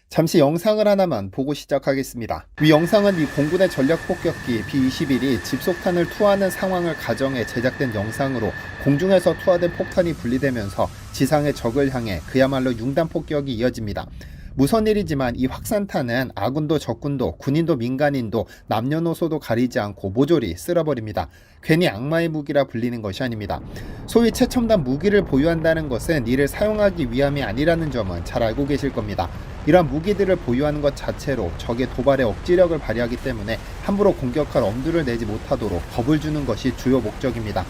잠시 영상을 하나만 보고 시작하겠습니다. 위 영상은 미 공군의 전략폭격기 B-21이 집속탄을 투하하는 상황을 가정해 제작된 영상으로 공중에서 투하된 폭탄이 분리되면서 지상의 적을 향해 그야말로 융단 폭격이 이어집니다. 무서운 일이지만 이 확산탄은 아군도 적군도 군인도 민간인도 남녀노소도 가리지 않고 모조리 쓸어버립니다. 괜히 악마의 무기라 불리는 것이 아닙니다. 소위 최첨단 무기를 보유한다는 것은 이를 사용하기 위함이 아니라는 점은 잘 알고 계실 겁니다. 이러한 무기들을 보유하는 것 자체로 적의 도발에 억지력을 발휘하기 때문에 함부로 공격할 엄두를 내지 못하도록 겁을 주는 것이 주요 목적입니다.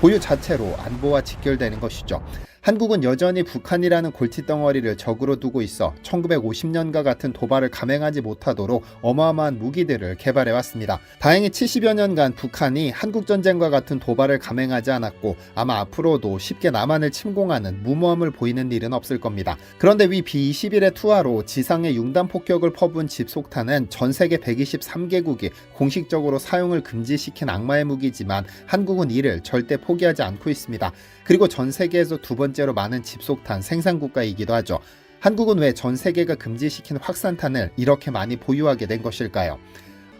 보유 자체로 안보와 직결되는 것이죠. 한국은 여전히 북한이라는 골칫덩어리를 적으로 두고 있어 1950년과 같은 도발을 감행하지 못하도록 어마어마한 무기들을 개발해왔습니다. 다행히 70여 년간 북한이 한국전쟁과 같은 도발을 감행하지 않았고 아마 앞으로도 쉽게 남한을 침공하는 무모함을 보이는 일은 없을 겁니다. 그런데 위 B-21의 투하로 지상에 융단 폭격을 퍼부은 집속탄은 전 세계 123개국이 공식적으로 사용을 금지시킨 악마의 무기지만 한국은 이를 절대 포기하지 않고 있습니다. 그리고 전 세계에서 두 번째로 많은 집속탄 생산국가이기도 하죠. 한국은 왜 전 세계가 금지시킨 확산탄을 이렇게 많이 보유하게 된 것일까요?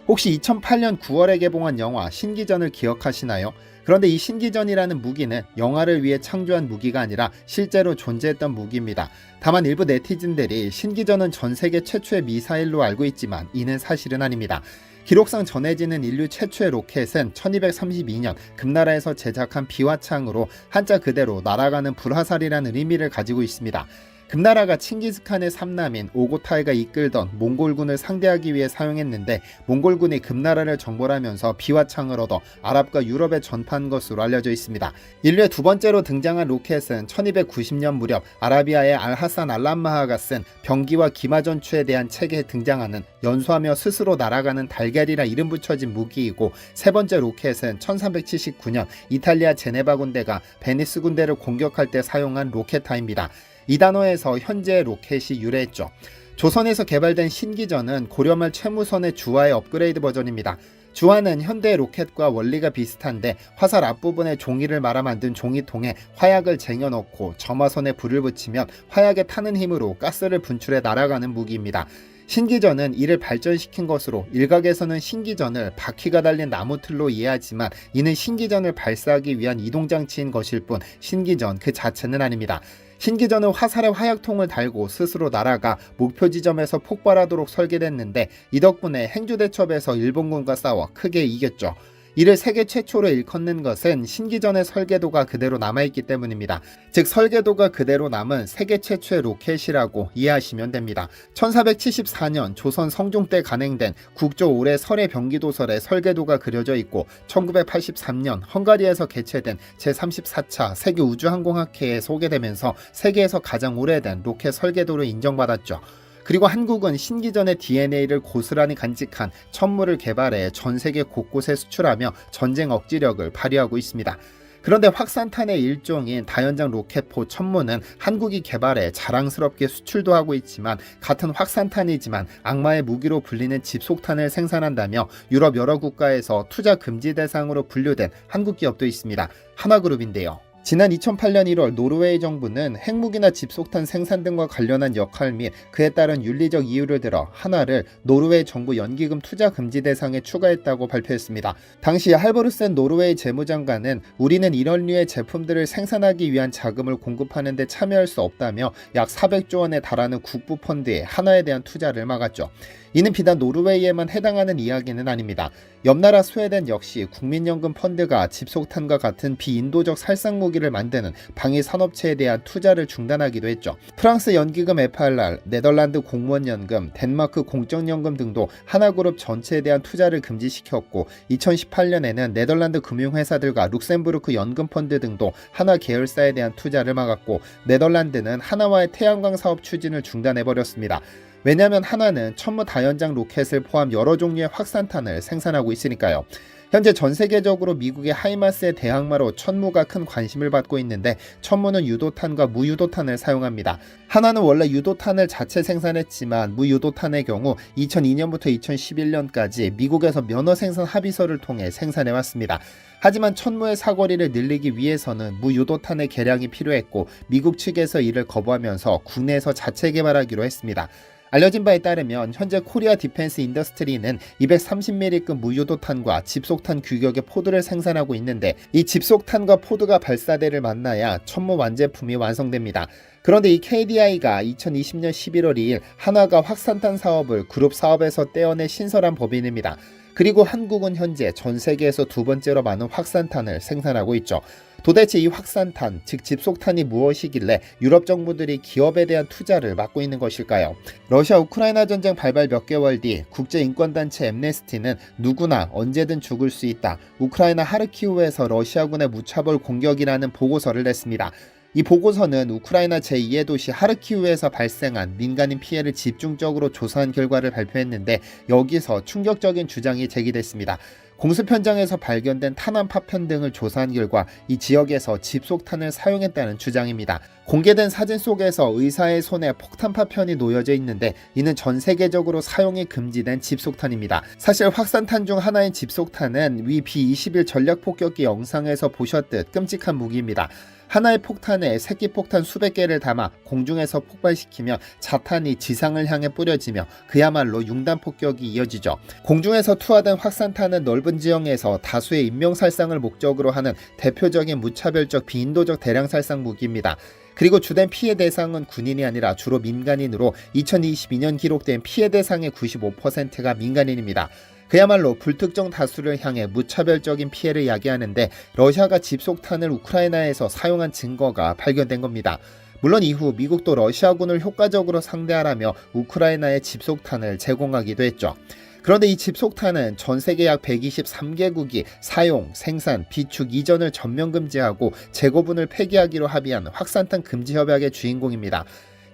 혹시 2008년 9월에 개봉한 영화 신기전을 기억하시나요? 그런데 이 신기전이라는 무기는 영화를 위해 창조한 무기가 아니라 실제로 존재했던 무기입니다. 다만 일부 네티즌들이 신기전은 전 세계 최초의 미사일로 알고 있지만 이는 사실은 아닙니다. 기록상 전해지는 인류 최초의 로켓은 1232년 금나라에서 제작한 비화창으로 한자 그대로 날아가는 불화살이라는 의미를 가지고 있습니다. 금나라가 칭기스칸의 삼남인 오고타이가 이끌던 몽골군을 상대하기 위해 사용했는데 몽골군이 금나라를 정벌하면서 비화창을 얻어 아랍과 유럽에 전파한 것으로 알려져 있습니다. 인류의 두 번째로 등장한 로켓은 1290년 무렵 아라비아의 알하산 알람마하가 쓴 병기와 기마전추에 대한 책에 등장하는 연소하며 스스로 날아가는 달걀이라 이름 붙여진 무기이고, 세 번째 로켓은 1379년 이탈리아 제네바 군대가 베니스 군대를 공격할 때 사용한 로켓타입니다. 이 단어에서 현재의 로켓이 유래했죠. 조선에서 개발된 신기전은 고려말 최무선의 주화의 업그레이드 버전입니다. 주화는 현대의 로켓과 원리가 비슷한데 화살 앞부분에 종이를 말아 만든 종이통에 화약을 쟁여넣고 점화선에 불을 붙이면 화약에 타는 힘으로 가스를 분출해 날아가는 무기입니다. 신기전은 이를 발전시킨 것으로 일각에서는 신기전을 바퀴가 달린 나무틀로 이해하지만 이는 신기전을 발사하기 위한 이동장치인 것일 뿐 신기전 그 자체는 아닙니다. 신기전은 화살에 화약통을 달고 스스로 날아가 목표 지점에서 폭발하도록 설계됐는데 이 덕분에 행주대첩에서 일본군과 싸워 크게 이겼죠. 이를 세계 최초로 일컫는 것은 신기전의 설계도가 그대로 남아있기 때문입니다. 즉 설계도가 그대로 남은 세계 최초의 로켓이라고 이해하시면 됩니다. 1474년 조선 성종 때 간행된 국조 올해 설의 병기도설에 설계도가 그려져 있고 1983년 헝가리에서 개최된 제34차 세계우주항공학회에 소개되면서 세계에서 가장 오래된 로켓 설계도로 인정받았죠. 그리고 한국은 신기전의 DNA를 고스란히 간직한 천무를 개발해 전 세계 곳곳에 수출하며 전쟁 억지력을 발휘하고 있습니다. 그런데 확산탄의 일종인 다연장 로켓포 천무는 한국이 개발해 자랑스럽게 수출도 하고 있지만 같은 확산탄이지만 악마의 무기로 불리는 집속탄을 생산한다며 유럽 여러 국가에서 투자 금지 대상으로 분류된 한국 기업도 있습니다. 하나그룹인데요. 지난 2008년 1월 노르웨이 정부는 핵무기나 집속탄 생산 등과 관련한 역할 및 그에 따른 윤리적 이유를 들어 한화를 노르웨이 정부 연기금 투자 금지 대상에 추가했다고 발표했습니다. 당시 할버루센 노르웨이 재무장관은 우리는 이런 류의 제품들을 생산하기 위한 자금을 공급하는 데 참여할 수 없다며 약 400조 원에 달하는 국부 펀드에 한화에 대한 투자를 막았죠. 이는 비단 노르웨이에만 해당하는 이야기는 아닙니다. 옆나라 스웨덴 역시 국민연금 펀드가 집속탄과 같은 비인도적 살상무기를 만드는 방위 산업체에 대한 투자를 중단하기도 했죠. 프랑스 연기금 FRR, 네덜란드 공무원연금, 덴마크 공적연금 등도 하나그룹 전체에 대한 투자를 금지시켰고 2018년에는 네덜란드 금융회사들과 룩셈부르크 연금펀드 등도 하나 계열사에 대한 투자를 막았고 네덜란드는 하나와의 태양광 사업 추진을 중단해버렸습니다. 왜냐하면 하나는 천무 다연장 로켓을 포함 여러 종류의 확산탄을 생산하고 있으니까요. 현재 전 세계적으로 미국의 하이마스의 대항마로 천무가 큰 관심을 받고 있는데 천무는 유도탄과 무유도탄을 사용합니다. 하나는 원래 유도탄을 자체 생산했지만 무유도탄의 경우 2002년부터 2011년까지 미국에서 면허 생산 합의서를 통해 생산해왔습니다. 하지만 천무의 사거리를 늘리기 위해서는 무유도탄의 개량이 필요했고 미국 측에서 이를 거부하면서 국내에서 자체 개발하기로 했습니다. 알려진 바에 따르면 현재 코리아 디펜스 인더스트리는 230mm급 무유도탄과 집속탄 규격의 포드를 생산하고 있는데 이 집속탄과 포드가 발사대를 만나야 천무 완제품이 완성됩니다. 그런데 이 KDI가 2020년 11월 2일 한화가 확산탄 사업을 그룹 사업에서 떼어낸 신설한 법인입니다. 그리고 한국은 현재 전 세계에서 두 번째로 많은 확산탄을 생산하고 있죠. 도대체 이 확산탄, 즉 집속탄이 무엇이길래 유럽 정부들이 기업에 대한 투자를 막고 있는 것일까요? 러시아 우크라이나 전쟁 발발 몇 개월 뒤 국제인권단체 엠네스티는 누구나 언제든 죽을 수 있다, 우크라이나 하르키우에서 러시아군의 무차별 공격이라는 보고서를 냈습니다. 이 보고서는 우크라이나 제2의 도시 하르키우에서 발생한 민간인 피해를 집중적으로 조사한 결과를 발표했는데 여기서 충격적인 주장이 제기됐습니다. 공습 현장에서 발견된 탄환 파편 등을 조사한 결과 이 지역에서 집속탄을 사용했다는 주장입니다. 공개된 사진 속에서 의사의 손에 폭탄 파편이 놓여져 있는데 이는 전 세계적으로 사용이 금지된 집속탄입니다. 사실 확산탄 중 하나인 집속탄은 위 B-21 전략폭격기 영상에서 보셨듯 끔찍한 무기입니다. 하나의 폭탄에 새끼폭탄 수백 개를 담아 공중에서 폭발시키면 자탄이 지상을 향해 뿌려지며 그야말로 융단 폭격이 이어지죠. 공중에서 투하된 확산탄은 넓은 지형에서 다수의 인명살상을 목적으로 하는 대표적인 무차별적 비인도적 대량살상 무기입니다. 그리고 주된 피해 대상은 군인이 아니라 주로 민간인으로 2022년 기록된 피해 대상의 95%가 민간인입니다. 그야말로 불특정 다수를 향해 무차별적인 피해를 야기하는데 러시아가 집속탄을 우크라이나에서 사용한 증거가 발견된 겁니다. 물론 이후 미국도 러시아군을 효과적으로 상대하라며 우크라이나에 집속탄을 제공하기도 했죠. 그런데 이 집속탄은 전 세계 약 123개국이 사용, 생산, 비축, 이전을 전면 금지하고 재고분을 폐기하기로 합의한 확산탄 금지 협약의 주인공입니다.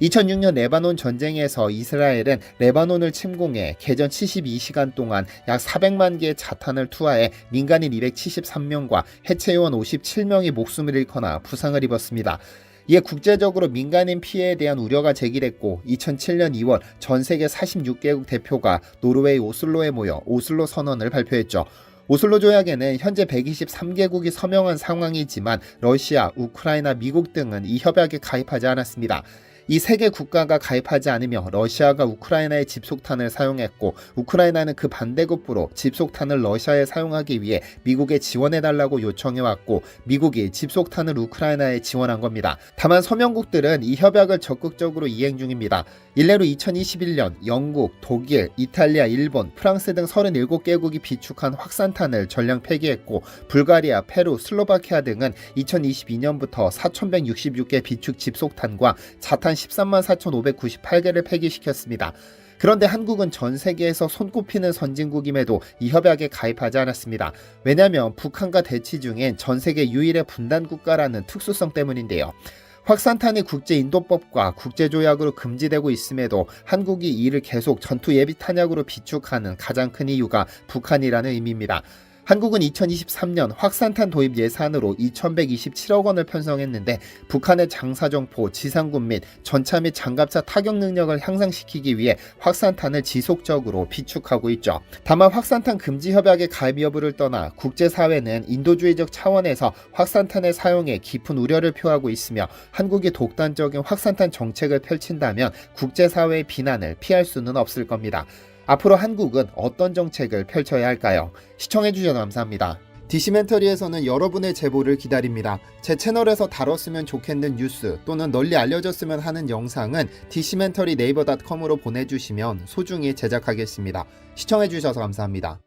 2006년 레바논 전쟁에서 이스라엘은 레바논을 침공해 개전 72시간 동안 약 400만 개의 자탄을 투하해 민간인 273명과 해체요원 57명이 목숨을 잃거나 부상을 입었습니다. 이에 국제적으로 민간인 피해에 대한 우려가 제기됐고 2007년 2월 전 세계 46개국 대표가 노르웨이 오슬로에 모여 오슬로 선언을 발표했죠. 오슬로 조약에는 현재 123개국이 서명한 상황이지만 러시아, 우크라이나, 미국 등은 이 협약에 가입하지 않았습니다. 이 세 개 국가가 가입하지 않으며 러시아가 우크라이나에 집속탄을 사용했고 우크라이나는 그 반대급부로 집속탄을 러시아에 사용하기 위해 미국에 지원해달라고 요청해왔고 미국이 집속탄을 우크라이나에 지원한 겁니다. 다만 서명국들은 이 협약을 적극적으로 이행 중입니다. 일례로 2021년 영국, 독일, 이탈리아, 일본, 프랑스 등 37개국이 비축한 확산탄을 전량 폐기했고 불가리아, 페루, 슬로바키아 등은 2022년부터 4,166개 비축 집속탄과 자탄 13만 4,598개를 폐기시켰습니다. 그런데 한국은 전 세계에서 손꼽히는 선진국임에도 이 협약에 가입하지 않았습니다. 왜냐하면 북한과 대치 중엔 전 세계 유일의 분단 국가라는 특수성 때문인데요. 확산탄이 국제인도법과 국제조약으로 금지되고 있음에도 한국이 이를 계속 전투 예비 탄약으로 비축하는 가장 큰 이유가 북한이라는 의미입니다. 한국은 2023년 확산탄 도입 예산으로 2,127억 원을 편성했는데 북한의 장사정포, 지상군 및 전차 및 장갑차 타격 능력을 향상시키기 위해 확산탄을 지속적으로 비축하고 있죠. 다만 확산탄 금지 협약의 가입 여부를 떠나 국제사회는 인도주의적 차원에서 확산탄의 사용에 깊은 우려를 표하고 있으며 한국이 독단적인 확산탄 정책을 펼친다면 국제사회의 비난을 피할 수는 없을 겁니다. 앞으로 한국은 어떤 정책을 펼쳐야 할까요? 시청해주셔서 감사합니다. 디시멘터리에서는 여러분의 제보를 기다립니다. 제 채널에서 다뤘으면 좋겠는 뉴스 또는 널리 알려졌으면 하는 영상은 디시멘터리 네이버.com으로 보내주시면 소중히 제작하겠습니다. 시청해주셔서 감사합니다.